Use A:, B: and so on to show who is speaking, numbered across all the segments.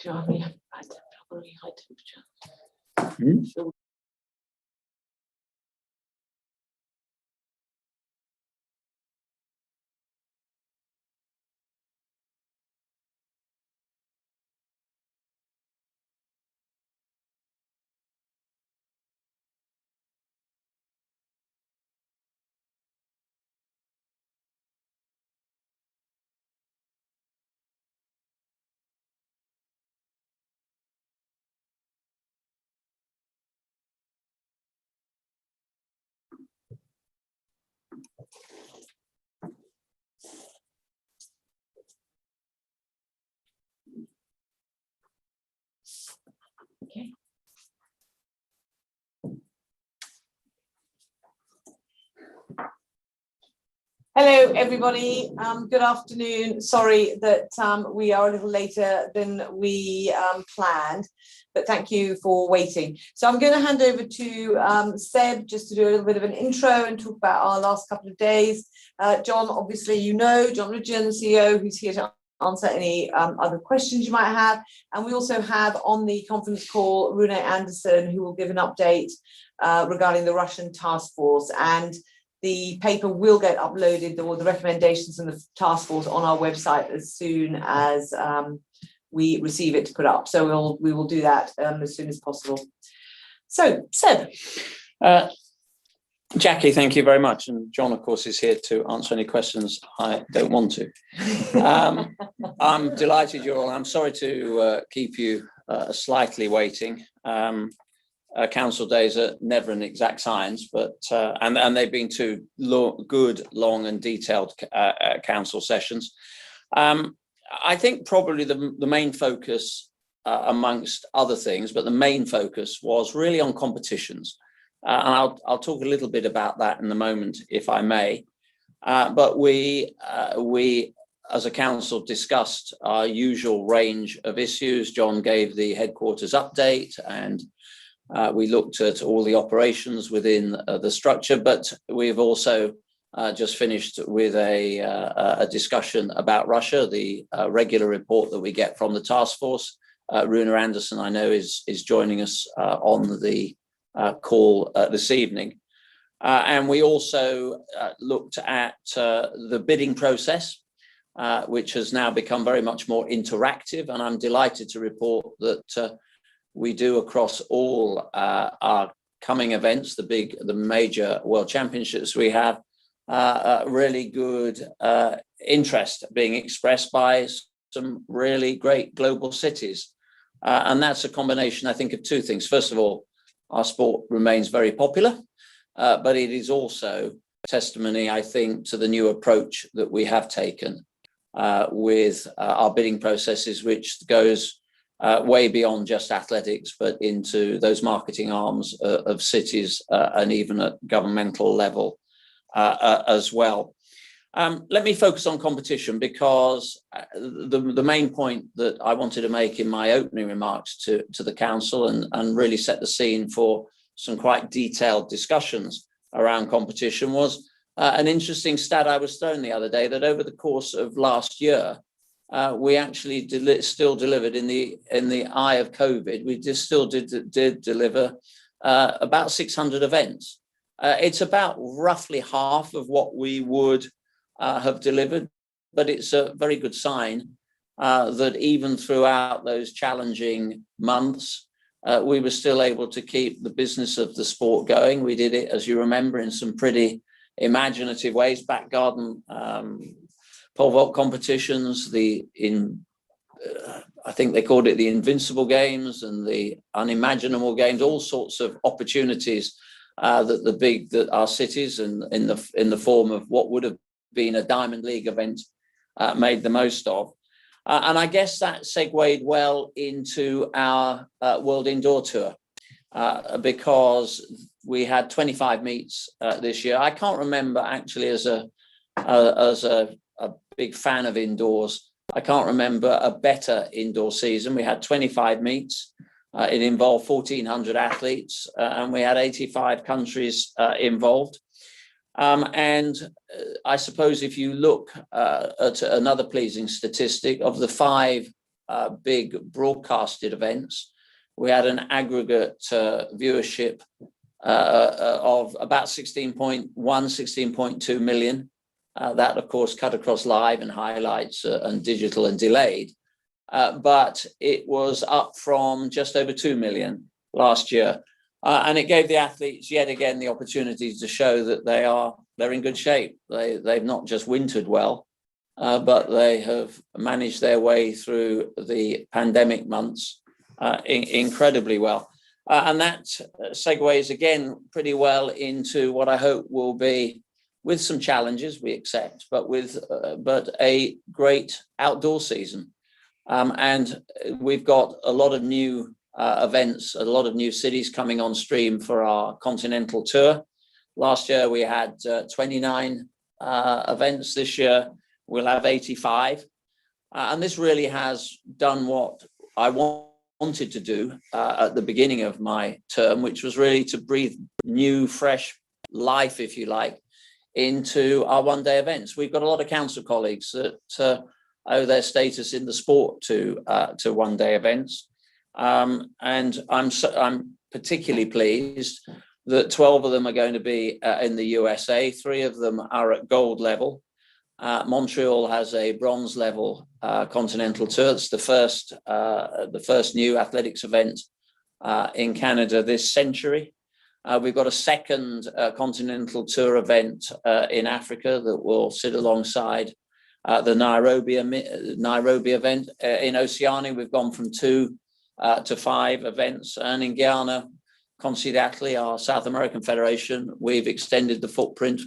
A: John, we have had probably high temperature. So okay. Hello, everybody. Good afternoon. Sorry that we are a little later than we planned, but thank you for waiting. So I'm going to hand over to Seb just to do a little bit of an intro and talk about our last couple of days. John, obviously, you know, John Ridgeon, CEO, who's here to answer any other questions you might have. And we also have on the conference call, Rune Anderson, who will give an update regarding the Russian task force. And the paper will get uploaded, or the recommendations from the task force, on our website as soon as we receive it to put up. So we will do that as soon as possible. So, Seb.
B: Jackie, thank you very much. And John, of course, is here to answer any questions I don't want to. I'm delighted you're all. I'm sorry to keep you slightly waiting. Council days are never an exact science, but and they've been two good, long and detailed council sessions. I think probably the main focus, amongst other things, but the main focus was really on competitions. And I'll talk a little bit about that in a moment, if I may. But we, as a council, discussed our usual range of issues. John gave the headquarters update, and we looked at all the operations within the structure, but we've also just finished with a discussion about Russia, the regular report that we get from the task force. Rune Anderson, I know, is joining us on the call this evening. And we also looked at the bidding process, which has now become very much more interactive. And I'm delighted to report that we do, across all our coming events, the major world championships, we have really good interest being expressed by some really great global cities. And that's a combination, I think, of two things. First of all, our sport remains very popular, but it is also testimony, I think, to the new approach that we have taken with our bidding processes, which goes way beyond just athletics, but into those marketing arms of cities and even at governmental level as well. Let me focus on competition, because the main point that I wanted to make in my opening remarks to the council and really set the scene for some quite detailed discussions around competition was an interesting stat I was thrown the other day, that over the course of last year, we actually still delivered in the eye of COVID. We still did deliver about 600 events. It's about roughly half of what we would have delivered, but it's a very good sign that even throughout those challenging months, we were still able to keep the business of the sport going. We did it, as you remember, in some pretty imaginative ways: back garden pole vault competitions, I think they called it the Invincible Games and the Unimaginable Games, all sorts of opportunities that our cities, and in the form of what would have been a Diamond League event, made the most of. And I guess that segued well into our World Indoor Tour, because we had 25 meets this year. I can't remember, actually, as a big fan of indoors, I can't remember a better indoor season. We had 25 meets. It involved 1,400 athletes, and we had 85 countries involved. And I suppose if you look at another pleasing statistic, of the 5 big broadcasted events. We had an aggregate viewership of about 16.1, 16.2 million. That, of course, cut across live and highlights and digital and delayed. But it was up from just over 2 million last year. And it gave the athletes yet again the opportunity to show that they're in good shape. They've not just wintered well, but they have managed their way through the pandemic months incredibly well. And that segues again pretty well into what I hope will be, with some challenges we accept, but a great outdoor season. And we've got a lot of new events, a lot of new cities coming on stream for our continental tour. Last year we had 29 events. This year we'll have 85. And this really has done what I wanted to do at the beginning of my term, which was really to breathe new, fresh life, if you like, into our one-day events. We've got a lot of council colleagues that owe their status in the sport to one-day events. And I'm particularly pleased that 12 of them are going to be in the USA. 3 of them are at gold level. Montreal has a bronze level continental tour. It's the first new athletics event in Canada this century. We've got a second continental tour event in Africa that will sit alongside the Nairobi event. In Oceania, we've gone from 2 to 5 events, and in Guyana, Considatli, our South American federation, we've extended the footprint.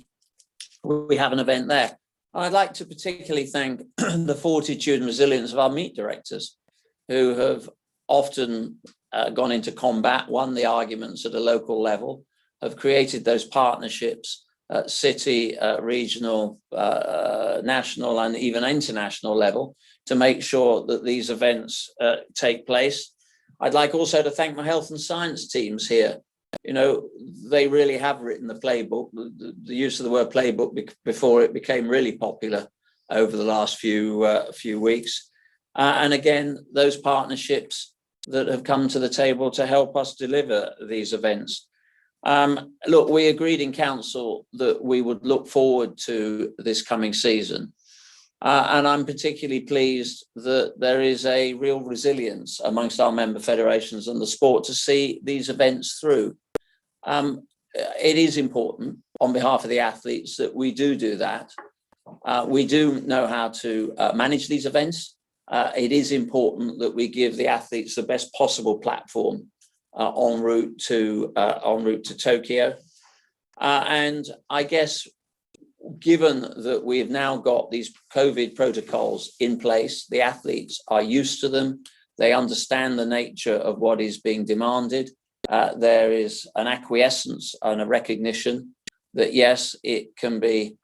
B: We have an event there. I'd like to particularly thank the fortitude and resilience of our meet directors, who have often gone into combat, won the arguments at a local level, have created those partnerships at city, regional, national, and even international level to make sure that these events take place. I'd like also to thank my health and science teams here. You know, they really have written the playbook. The use of the word playbook before it became really popular over the last few weeks. And again, those partnerships that have come to the table to help us deliver these events. Look, we agreed in council that we would look forward to this coming season. And I'm particularly pleased that there is a real resilience amongst our member federations and the sport to see these events through. It is important on behalf of the athletes that we do that. We do know how to manage these events. It is important that we give the athletes the best possible platform en route to Tokyo. And I guess, given that we've now got these COVID protocols in place, the athletes are used to them. They understand the nature of what is being demanded. There is an acquiescence and a recognition that, yes, it can be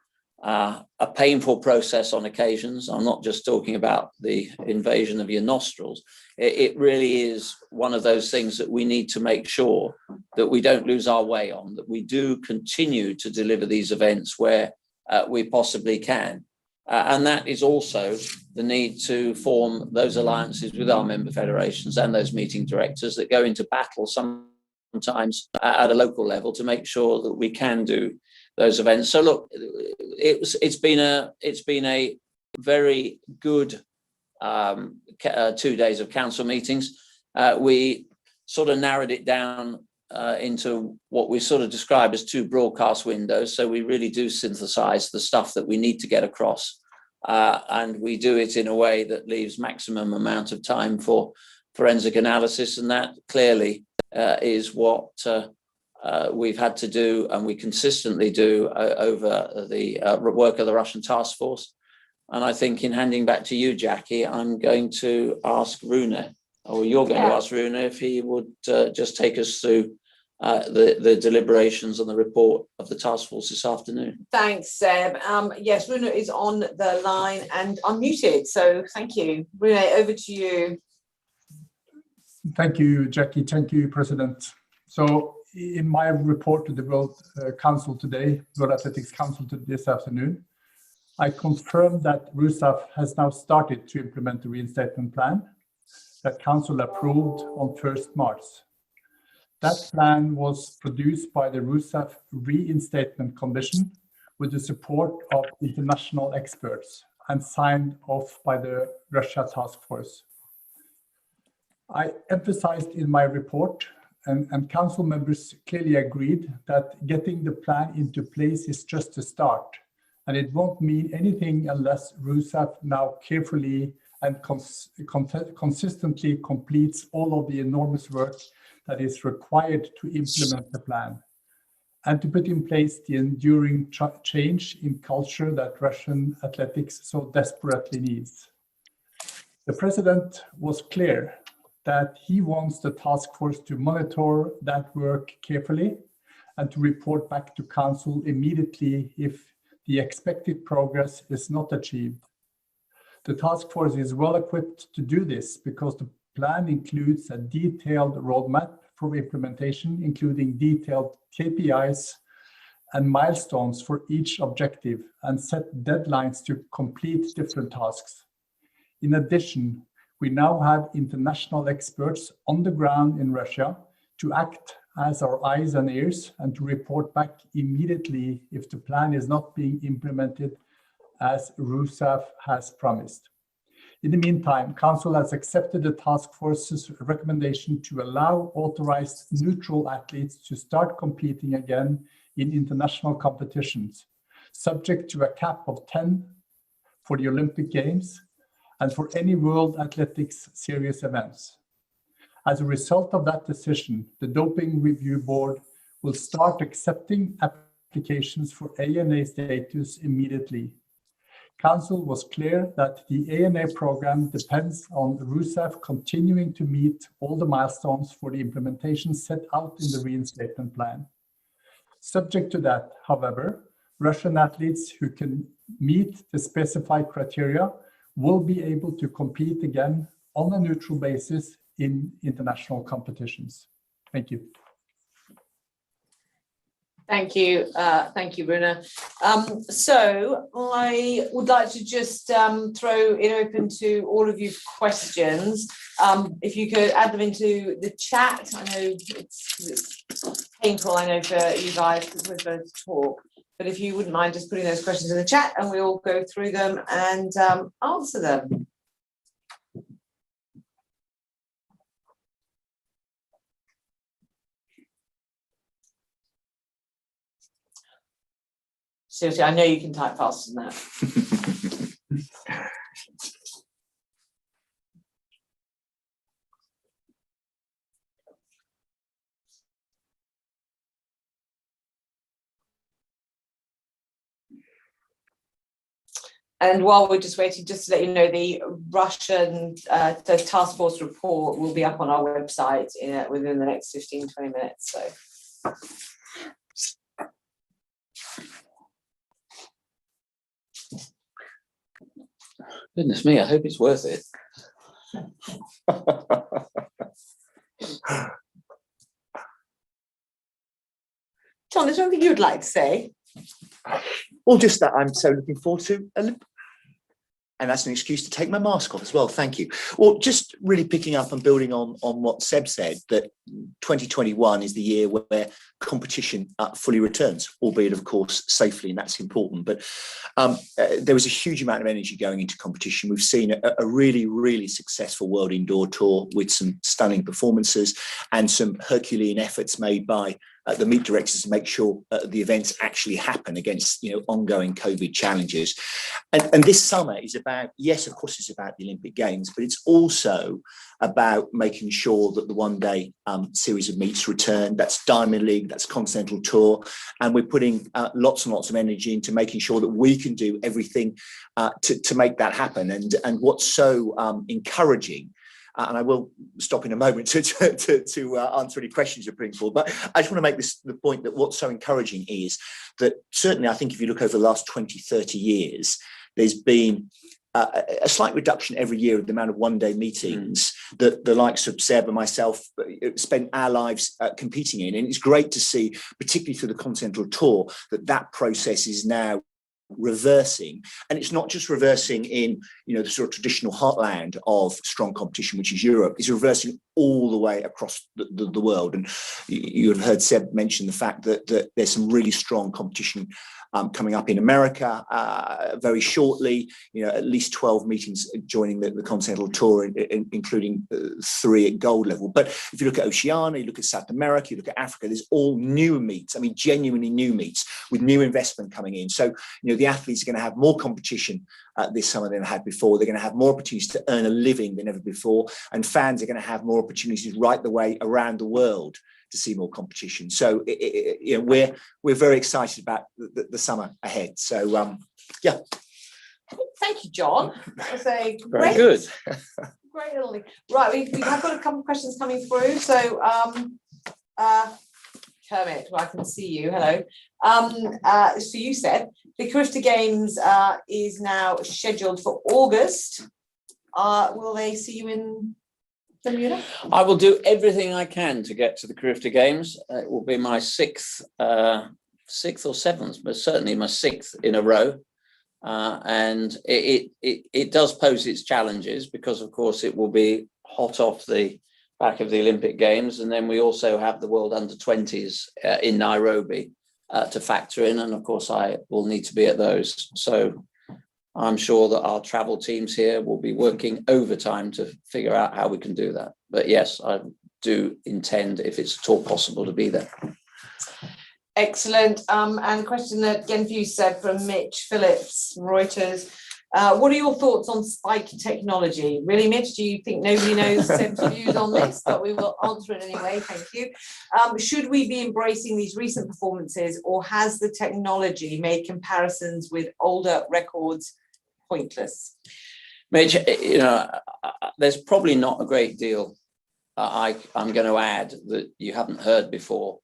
B: a painful process on occasions. I'm not just talking about the invasion of your nostrils. It really is one of those things that we need to make sure that we don't lose our way on, that we do continue to deliver these events where we possibly can. And that is also the need to form those alliances with our member federations and those meeting directors that go into battle sometimes at a local level to make sure that we can do those events. So look, it's been a very good 2 days of council meetings. We sort of narrowed it down into what we sort of describe as 2 broadcast windows. So we really do synthesize the stuff that we need to get across. And we do it in a way that leaves maximum amount of time for forensic analysis. And that clearly is what we've had to do, and we consistently do over the work of the Russian task force. And I think in handing back to you, Jackie, I'm going to ask Rune, or you're going to ask Rune if he would just take us through the deliberations on the report of the task force this afternoon.
A: Thanks, Seb. Yes, Rune is on the line and unmuted, so thank you. Rune, over to you.
C: Thank you, Jackie. Thank you, President. So in my report to the World Council today, World Athletics Council this afternoon, I confirmed that Rusev has now started to implement the reinstatement plan that Council approved on 1st March. That plan was produced by the Rusev Reinstatement Commission with the support of international experts and signed off by the Russia Task Force. I emphasized in my report, and Council members clearly agreed, that getting the plan into place is just a start, and it won't mean anything unless Rusev now carefully and consistently completes all of the enormous work that is required to implement the plan and to put in place the enduring change in culture that Russian athletics so desperately needs. The President was clear that he wants the task force to monitor that work carefully and to report back to Council immediately if the expected progress is not achieved. The task force is well equipped to do this because the plan includes a detailed roadmap for implementation, including detailed KPIs and milestones for each objective, and set deadlines to complete different tasks. In addition, we now have international experts on the ground in Russia to act as our eyes and ears and to report back immediately if the plan is not being implemented as Rusev has promised. In the meantime, Council has accepted the task force's recommendation to allow authorized neutral athletes to start competing again in international competitions, subject to a cap of 10 for the Olympic Games and for any World Athletics Series events. As a result of that decision, the Doping Review Board will start accepting applications for ANA status immediately. Council was clear that the ANA program depends on Rusev continuing to meet all the milestones for the implementation set out in the reinstatement plan. Subject to that, however, Russian athletes who can meet the specified criteria will be able to compete again on a neutral basis in international competitions. Thank you.
A: Thank you, Rune. So I would like to just throw it open to all of you for questions. If you could add them into the chat. I know it's painful, I know, for you guys because we're going to talk. But if you wouldn't mind just putting those questions in the chat and we'll go through them and answer them. Seriously, I know you can type faster than that. And while we're just waiting, just to let you know, the Russian the task force report will be up on our website within the next 15-20 minutes. So.
B: Goodness me, I hope it's worth it.
A: John, is there anything you'd like to say?
D: Well, just that I'm so looking forward to Olympics. And that's an excuse to take my mask off as well. Thank you. Well, just really picking up and building on what Seb said, that 2021 is the year where competition fully returns, albeit, of course, safely, and that's important. But there was a huge amount of energy going into competition. We've seen a really, really successful World Indoor Tour with some stunning performances and some Herculean efforts made by the meet directors to make sure the events actually happen against, ongoing COVID challenges. And this summer is about, yes, of course, it's about the Olympic Games, but it's also about making sure that the one-day series of meets return. That's Diamond League, that's Continental Tour, and we're putting lots and lots of energy into making sure that we can do everything to make that happen. And what's so encouraging, and I will stop in a moment to answer any questions you're putting forward. But I just want to make the point that what's so encouraging is that certainly, I think if you look over the last 20, 30 years, there's been a slight reduction every year of the amount of one-day meetings that the likes of Seb and myself spent our lives competing in. And it's great to see, particularly through the Continental Tour, that process is now reversing, and it's not just reversing in the sort of traditional heartland of strong competition, which is Europe. It's reversing all the way across the world. And you have heard Seb mention the fact that there's some really strong competition coming up in America very shortly. At least 12 meetings joining the Continental Tour, including 3 at gold level. But if you look at Oceania, you look at South America, you look at Africa, there's all new meets. I mean, genuinely new meets with new investment coming in. So, the athletes are going to have more competition this summer than they had before. They're going to have more opportunities to earn a living than ever before. And fans are going to have more opportunities right the way around the world to see more competition. So we're very excited about the summer ahead. So yeah.
A: Thank you, John. I say
B: Very good.
A: Great little thing. Right, we have got a couple of questions coming through. So Kermit, well, I can see you. Hello. So you said the Carifta Games is now scheduled for August. Will they see you in Bermuda?
B: I will do everything I can to get to the Carifta Games. It will be my sixth or seventh, but certainly my 6th in a row. And it does pose its challenges because, of course, it will be hot off the back of the Olympic Games. And then we also have the World Under-20s in Nairobi to factor in. And, of course, I will need to be at those. So I'm sure that our travel teams here will be working overtime to figure out how we can do that. But yes, I do intend, if it's at all possible, to be there.
A: Excellent. And a question that again for you, Seb, from Mitch Phillips, Reuters. What are your thoughts on spike technology? Really, Mitch, do you think nobody knows Seb's views on this? But we will answer it anyway. Thank you. Should we be embracing these recent performances, or has the technology made comparisons with older records pointless?
B: Mitch, there's probably not a great deal I'm going to add that you haven't heard before.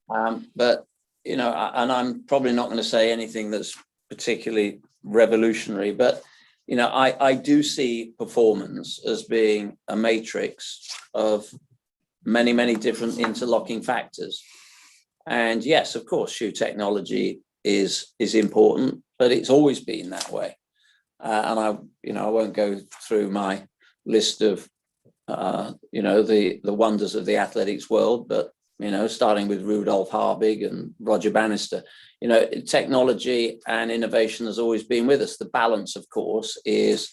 B: But, and I'm probably not going to say anything that's particularly revolutionary, but, I do see performance as being a matrix of many, many different interlocking factors. And yes, of course, shoe technology is important, but it's always been that way. And I won't go through my list of, the wonders of the athletics world, but starting with Rudolf Harbig and Roger Bannister, technology and innovation has always been with us. The balance, of course, is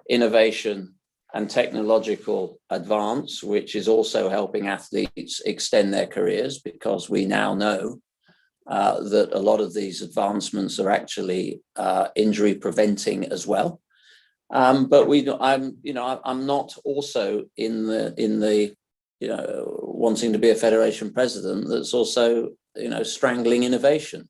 B: innovation and technological advance, which is also helping athletes extend their careers, because we now know that a lot of these advancements are actually injury preventing as well. But I'm not also in the wanting to be a federation president that's also, strangling innovation.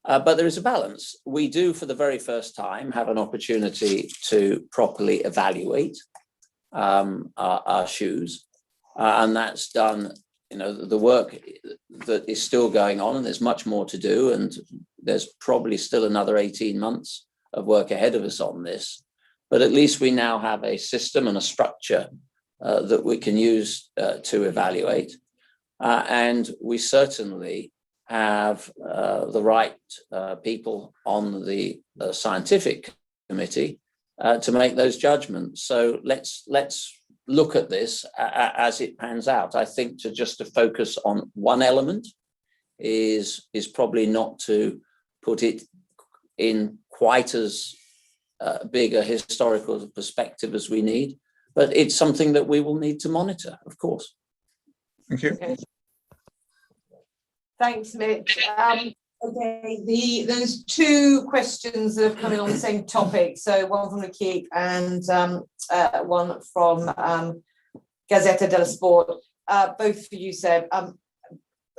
B: But there is a balance. We do, for the very first time, have an opportunity to properly evaluate our shoes. And that's done, the work that is still going on, and there's much more to do. And there's probably still another 18 months of work ahead of us on this. But at least we now have a system and a structure that we can use to evaluate. And we certainly have the right people on the scientific committee to make those judgments. So let's look at this as it pans out. I think to focus on one element is probably not to put it in quite as big a historical perspective as we need. But it's something that we will need to monitor, of course.
C: Thank you.
A: Okay. Thanks, Mitch. Okay, there's 2 questions that have come in on the same topic. So one from Rakip and one from Gazzetta dello Sport. Both for you, Seb.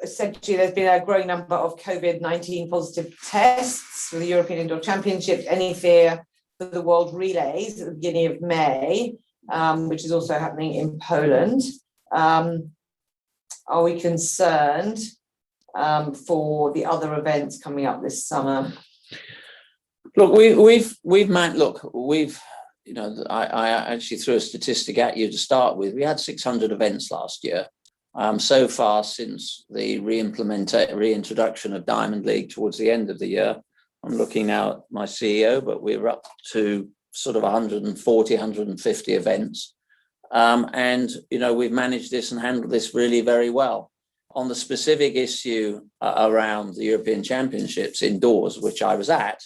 A: Essentially, there's been a growing number of COVID-19 positive tests for the European Indoor Championships. Any fear for the World Relays at the beginning of May? Which is also happening in Poland. Are we concerned for the other events coming up this summer?
B: Look, I actually threw a statistic at you to start with. We had 600 events last year. So far, since the reintroduction of Diamond League towards the end of the year, I'm looking now at my CEO, but we're up to sort of 140, 150 events. And, we've managed this and handled this really very well. On the specific issue around the European Championships indoors, which I was at,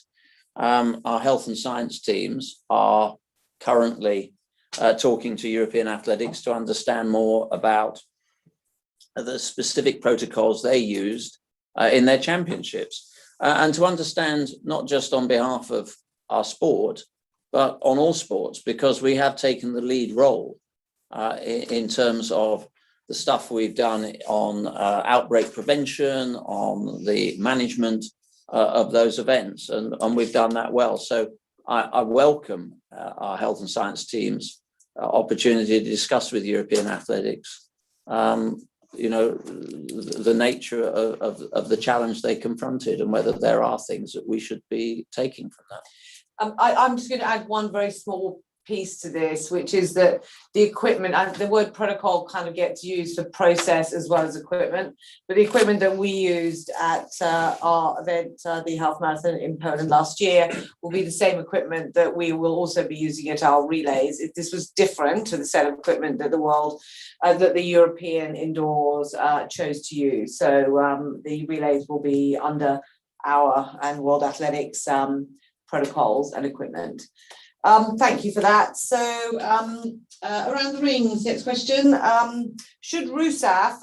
B: our health and science teams are currently talking to European athletics to understand more about the specific protocols they used in their championships, and to understand not just on behalf of our sport, but on all sports, because we have taken the lead role in terms of the stuff we've done on outbreak prevention, on the management of those events, and we've done that well. So I welcome our health and science teams' opportunity to discuss with European athletics, the nature of the challenge they confronted and whether there are things that we should be taking from that.
A: I'm just going to add one very small piece to this, which is that the equipment, the word protocol kind of gets used for process as well as equipment, but the equipment that we used at our event, the Half Marathon in Poland last year, will be the same equipment that we will also be using at our relays. This was different to the set of equipment that that the European indoors chose to use. So the relays will be under our and World Athletics protocols and equipment. Thank you for that. So around the rings, next question. Should Rusev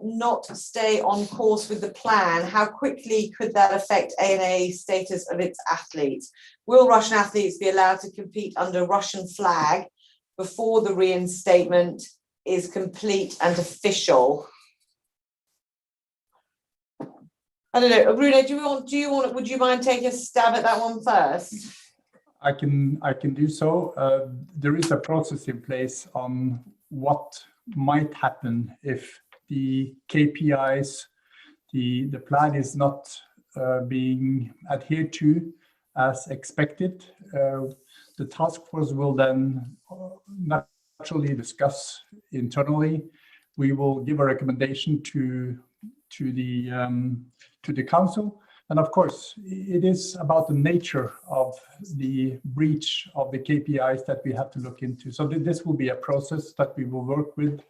A: not stay on course with the plan, how quickly could that affect ANA status of its athletes? Will Russian athletes be allowed to compete under Russian flag before the reinstatement is complete and official? I don't know, Rune, would you mind taking a stab at that one first?
C: I can do so. There is a process in place on what might happen if the KPIs, the plan is not being adhered to as expected. The task force will then naturally discuss internally. We will give a recommendation to the council. And of course, it is about the nature of the breach of the KPIs that we have to look into. So this will be a process that we will work with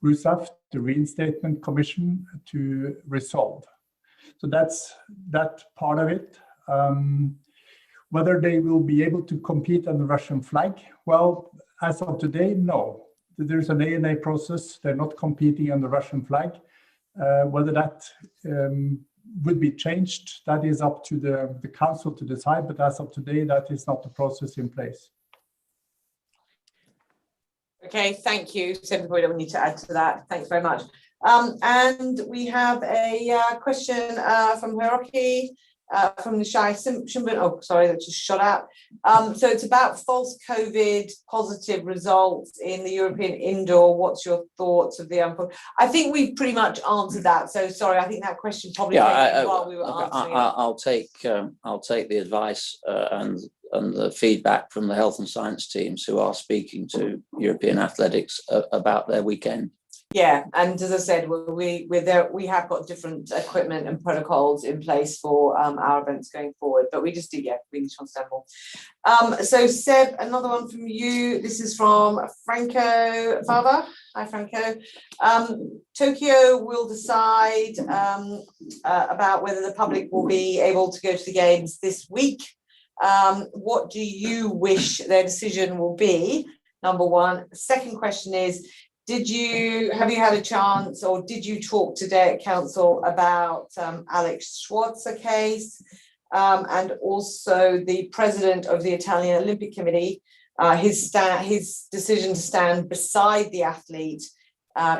C: Rusev, the Reinstatement Commission, to resolve. So that's that part of it. Whether they will be able to compete on the Russian flag, well, as of today, no. There's an ANA process. They're not competing on the Russian flag. Whether that would be changed, that is up to the council to decide, but as of today, that is not the process in place.
A: Okay, thank you. So everybody don't need to add to that. Thanks very much. And we have a question from Hiroki, from the Shai Shimbun. Oh, sorry, that just shot out. So it's about false COVID positive results in the European indoor. What's your thoughts of the I think we've pretty much answered that. So sorry, I think that question probably came in while we were answering it.
B: I'll take the advice and the feedback from the health and science teams who are speaking to European athletics about their weekend.
A: Yeah, and as I said, we have got different equipment and protocols in place for our events going forward, but we just do, we need to understand more. So Seb, another one from you. This is from Franco Fava. Hi, Franco. Tokyo will decide about whether the public will be able to go to the games this week. What do you wish their decision will be? Number one. Second question is, have you had a chance, or did you talk today at council about Alex Schwarzer case, and also the president of the Italian Olympic Committee, his decision to stand beside the athlete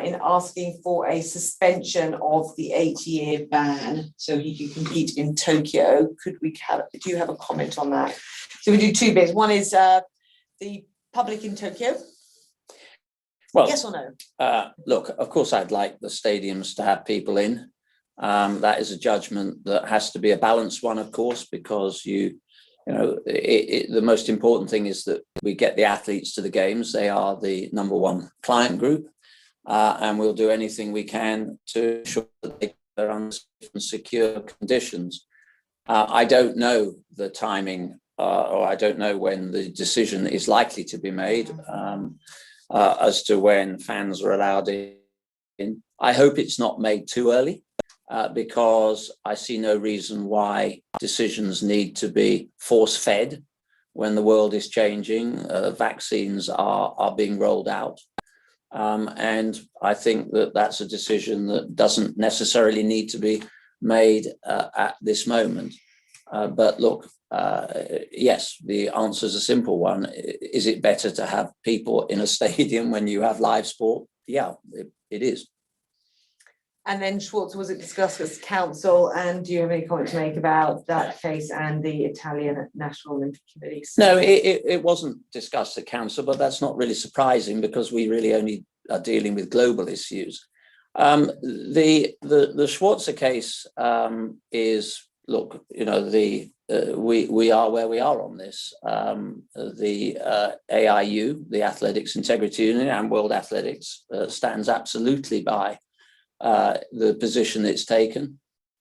A: in asking for a suspension of the 8-year ban so he can compete in Tokyo? Do you have a comment on that? So we do two bits. One is the public in Tokyo.
B: Well,
A: yes or no?
B: Look, of course, I'd like the stadiums to have people in. That is a judgment that has to be a balanced one, of course, because the most important thing is that we get the athletes to the games. They are the number one client group, and we'll do anything we can to ensure that they're under secure conditions. I don't know the timing, or I don't know when the decision is likely to be made as to when fans are allowed in. I hope it's not made too early, because I see no reason why decisions need to be force-fed when the world is changing. Vaccines are being rolled out. And I think that that's a decision that doesn't necessarily need to be made at this moment. But look, yes, the answer is a simple one. Is it better to have people in a stadium when you have live sport? Yeah, it is.
A: And then Schwartz, was it discussed with council, and do you have any comment to make about that case and the Italian National Olympic Committee?
B: No, it wasn't discussed at council, but that's not really surprising because we really only are dealing with global issues. The Schwarzer case is, look, you know, we are where we are on this. The AIU, the Athletics Integrity Union, and World Athletics stands absolutely by the position it's taken.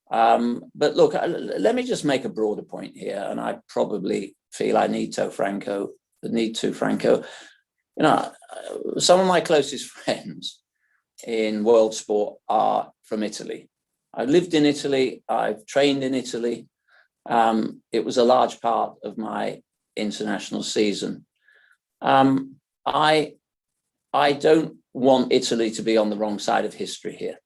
B: But look, let me just make a broader point here, and I probably feel I need to, Franco. You know, some of my closest friends in world sport are from Italy. I've lived in Italy, I've trained in Italy. It was a large part of my international season. I don't want Italy to be on the wrong side of history here.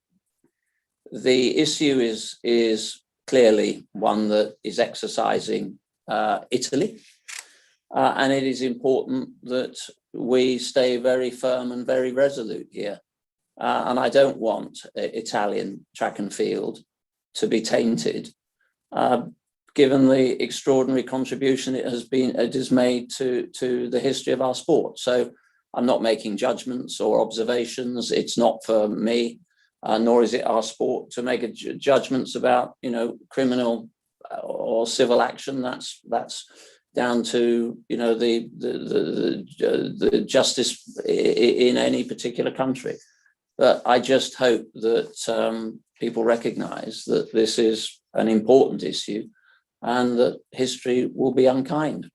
B: The issue is clearly one that is exercising Italy, and it is important that we stay very firm and very resolute here. And I don't want Italian track and field to be tainted, given the extraordinary contribution it has made to the history of our sport. So I'm not making judgments or observations. It's not for me, nor is it our sport to make judgments about, you know, criminal or civil action. That's down to, you know, the justice in any particular country. But I just hope that people recognise that this is an important issue and that history will be unkind.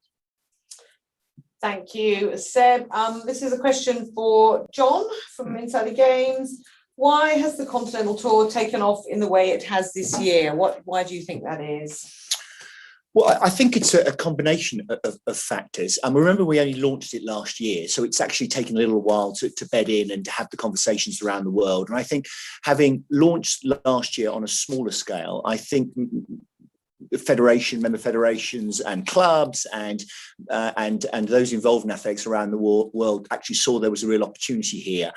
A: Thank you, Seb. This is a question for John from Inside the Games. Why has the Continental Tour taken off in the way it has this year? Why do you think that is?
D: Well, I think it's a combination of factors. And remember, we only launched it last year, so it's actually taken a little while to bed in and to have the conversations around the world. And I think having launched last year on a smaller scale, I think member federations and clubs and those involved in athletics around the world actually saw there was a real opportunity here.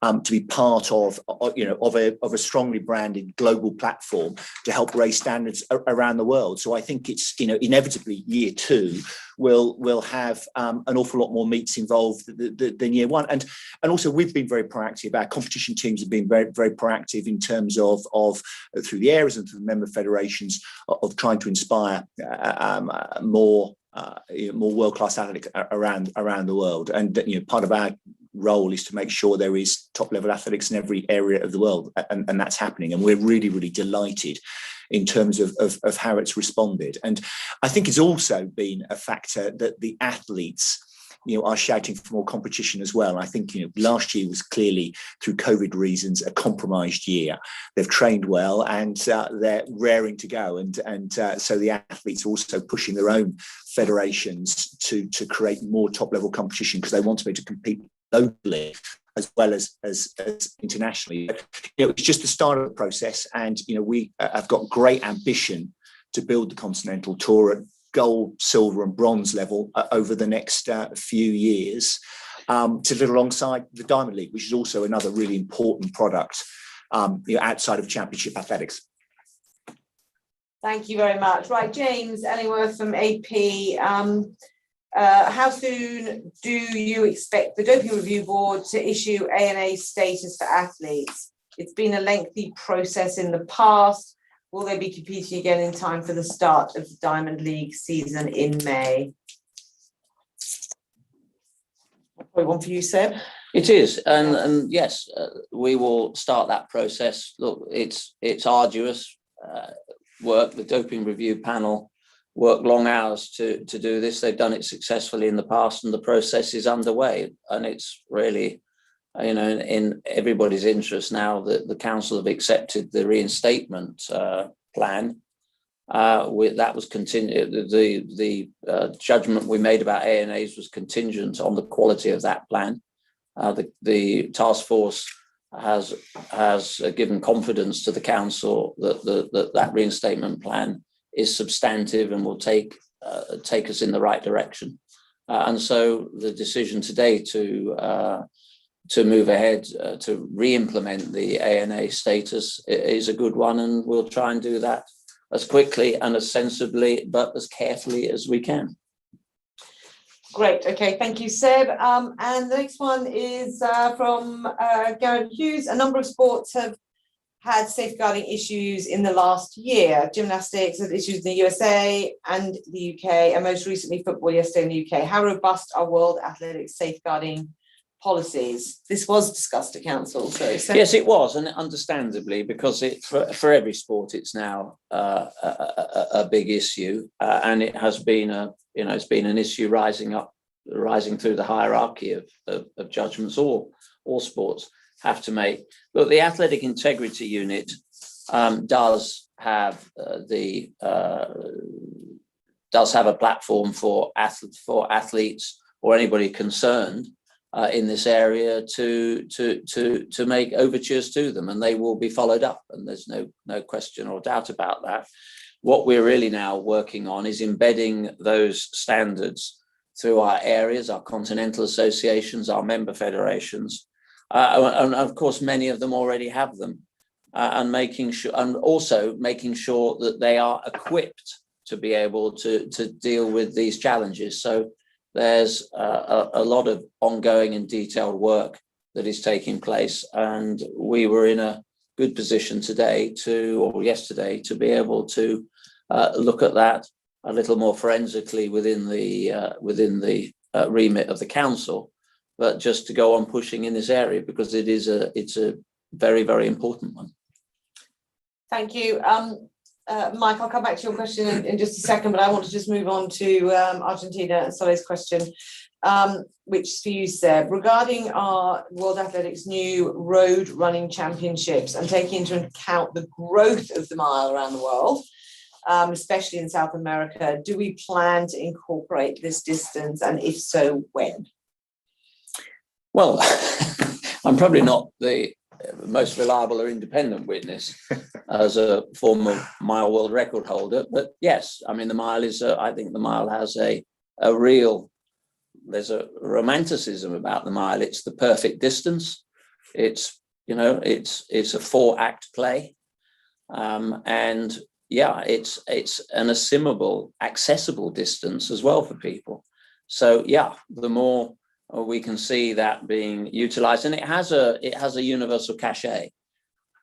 D: To be part of a strongly branded global platform to help raise standards around the world. So I think it's, you know, inevitably year two will have an awful lot more meets involved than year one. And also we've been very proactive. Our competition teams have been very, very proactive in terms of through the areas and through the member federations of trying to inspire more world-class athletics around the world. And, you know, part of our role is to make sure there is top-level athletics in every area of the world, and that's happening. And we're really, really delighted in terms of how it's responded. And I think it's also been a factor that the athletes, you know, are shouting for more competition as well. I think, you know, last year was clearly, through COVID reasons, a compromised year. They've trained well and they're raring to go. And so the athletes are also pushing their own federations to create more top-level competition because they want to be able to compete locally as well as internationally. But, you know, it's just the start of the process, and, you know, we have got great ambition to build the Continental Tour at gold, silver and bronze level over the next few years, to live alongside the Diamond League, which is also another really important product, you know, outside of championship athletics.
A: Thank you very much. Right, James Ellingworth from AP. How soon do you expect the Doping Review Board to issue ANA status for athletes? It's been a lengthy process in the past. Will they be competing again in time for the start of the Diamond League season in May? Probably one for you, Seb.
B: It is, and yes, we will start that process. Look, it's arduous. work. The doping review panel worked long hours to do this. They've done it successfully in the past, and the process is underway. And it's really, in everybody's interest now that the council have accepted the reinstatement plan. That was continued. The judgment we made about ANAs was contingent on the quality of that plan. The task force has given confidence to the council that reinstatement plan is substantive and will take us in the right direction. And so the decision today to move ahead to re-implement the ANA status is a good one, and we'll try and do that as quickly and as sensibly, but as carefully as we can.
A: Great. Okay. Thank you, Seb. And the next one is from Gareth Hughes. A number of sports have had safeguarding issues in the last year. Gymnastics has issues in the USA and the UK, and most recently football yesterday in the UK. How robust are world athletics safeguarding policies? This was discussed at council. So
B: yes, it was, and understandably, because for every sport it's now a big issue, and it has been it's been an issue rising through the hierarchy of judgments. All sports have to make. Look, the Athletic Integrity Unit does have a platform for athletes or anybody concerned in this area to make overtures to them, and they will be followed up, and there's no question or doubt about that. What we're really now working on is embedding those standards through our areas, our continental associations, our member federations, and of course many of them already have them, and also making sure that they are equipped to be able to deal with these challenges. So there's a lot of ongoing and detailed work that is taking place, and we were in a good position yesterday to be able to look at that a little more forensically within the remit of the council, but just to go on pushing in this area because it's a very, very important one.
A: Thank you. Mike, I'll come back to your question in just a second, but I want to just move on to Argentina and Soleil's question, which is for you, Seb. Regarding our World Athletics new road running championships and taking into account the growth of the mile around the world, especially in South America, do we plan to incorporate this distance, and if so, when?
B: Well, I'm probably not the most reliable or independent witness as a former mile world record holder, but yes, I mean the mile is I think the mile has there's a romanticism about the mile. It's the perfect distance. It's a 4-act play, and yeah, it's an accessible distance as well for people. So yeah, the more we can see that being utilized, and it has a universal cachet.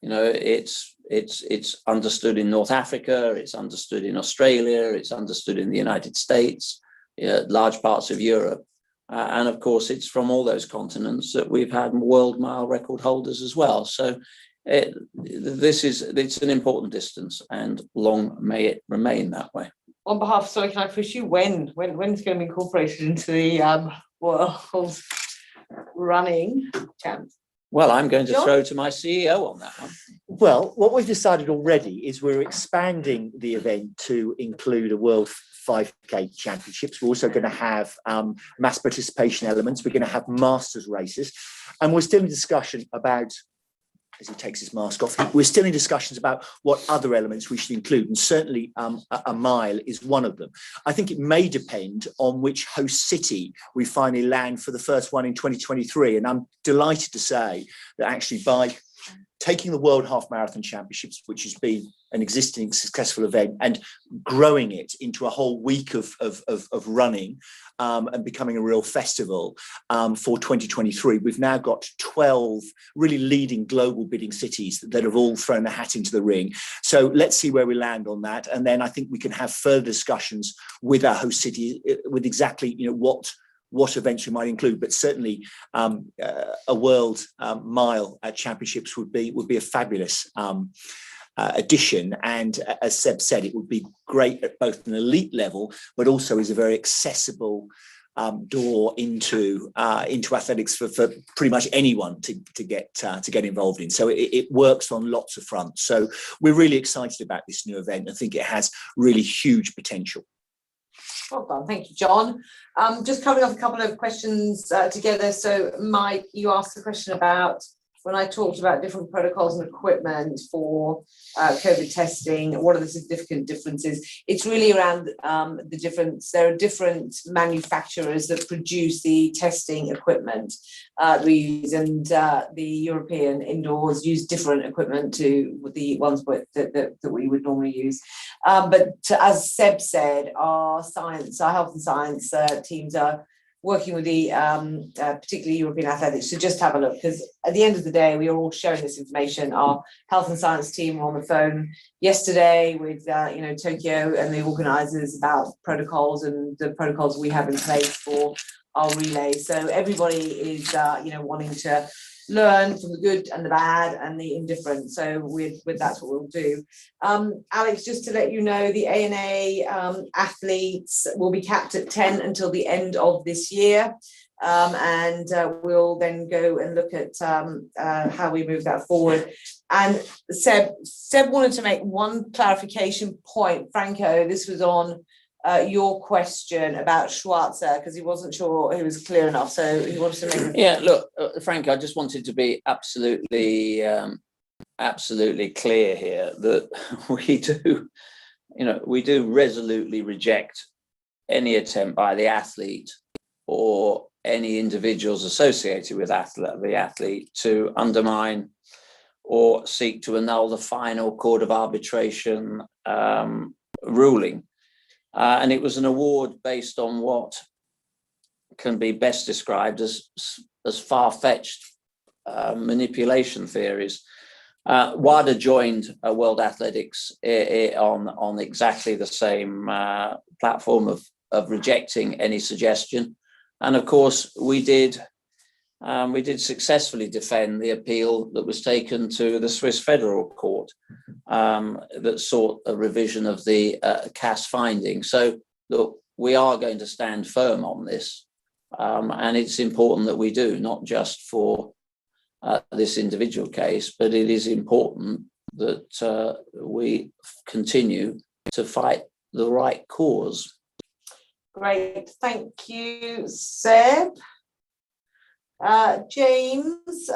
B: It's understood in North Africa, it's understood in Australia, it's understood in the United States, large parts of Europe, and of course it's from all those continents that we've had world mile record holders as well. So it's an important distance, and long may it remain that way.
A: On behalf, sorry, can I push you when it's going to be incorporated into the World Running Champs?
B: Well, I'm going to throw to my CEO on that one.
D: Well, what we've decided already is we're expanding the event to include a World 5K Championships. We're also going to have mass participation elements. We're going to have masters races, and we're still in discussion about, as he takes his mask off, we're still in discussions about what other elements we should include, and certainly a mile is one of them. I think it may depend on which host city we finally land for the first one in 2023, and I'm delighted to say that actually by taking the World Half Marathon Championships, which has been an existing successful event, and growing it into a whole week of running and becoming a real festival for 2023. We've now got 12 really leading global bidding cities that have all thrown their hat into the ring. So let's see where we land on that. And then I think we can have further discussions with our host city with exactly what events we might include, but certainly a world mile at championships would be a fabulous addition. And as Seb said, it would be great at both an elite level, but also is a very accessible door into athletics for pretty much anyone to get involved in. So it works on lots of fronts. So we're really excited about this new event. I think it has really huge potential.
A: Well done, thank you, John. Just covering off a couple of questions together. So Mike, you asked a question about when I talked about different protocols and equipment for COVID testing, what are the significant differences? It's really around the difference. There are different manufacturers that produce the testing equipment we use, and the European indoors use different equipment to the ones that we would normally use. But as Seb said, our health and science teams are working with the particularly European athletics to just have a look, because at the end of the day, we are all sharing this information. Our health and science team were on the phone yesterday with Tokyo and the organisers about protocols and the protocols we have in place for our relay. So everybody is wanting to learn from the good and the bad and the indifferent. So with that's what we'll do. Alex, just to let you know, the ANA athletes will be capped at 10 until the end of this year. And we'll then go and look at how we move that forward. And Seb wanted to make one clarification point. Franco, this was on your question about Schwarzer, because he wasn't sure he was clear enough, so he wanted to make
B: Yeah, look, Frank, I just wanted to be absolutely clear here that we do resolutely reject any attempt by the athlete or any individuals associated with the athlete to undermine or seek to annul the final Court of Arbitration ruling. And it was an award based on what can be best described as far-fetched manipulation theories. WADA joined World Athletics on exactly the same platform of rejecting any suggestion. And of course, we did successfully defend the appeal that was taken to the Swiss Federal Court that sought a revision of the CAS finding. So look, we are going to stand firm on this, and it's important that we do, not just for this individual case, but it is important that we continue to fight the right cause.
A: Great, thank you, Seb. James,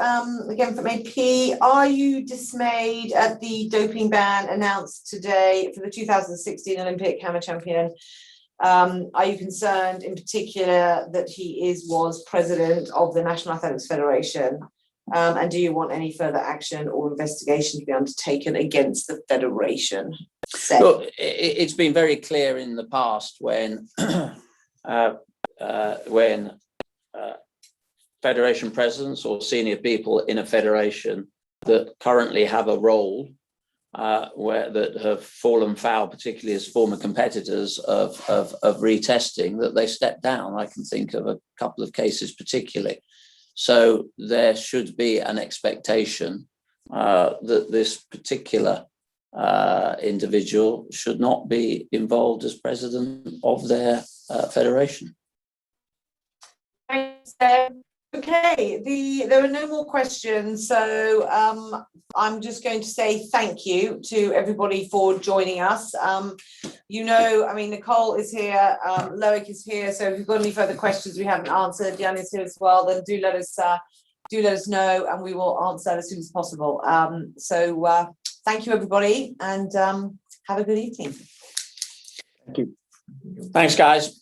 A: again from AP, are you dismayed at the doping ban announced today for the 2016 Olympic hammer champion? Are you concerned in particular that he was president of the National Athletics Federation? And do you want any further action or investigation to be undertaken against the federation?
B: Look, it's been very clear in the past when federation presidents or senior people in a federation that currently have a role that have fallen foul, particularly as former competitors of retesting, that they step down. I can think of a couple of cases particularly. So there should be an expectation that this particular individual should not be involved as president of their federation.
A: Thanks, okay, there are no more questions, so I'm just going to say thank you to everybody for joining us. Nicole is here, Loic is here, so if you've got any further questions we haven't answered, Jan is here as well, then do let us know and we will answer as soon as possible. Thank you everybody, and have a good evening.
D: Thank you.
B: Thanks, guys.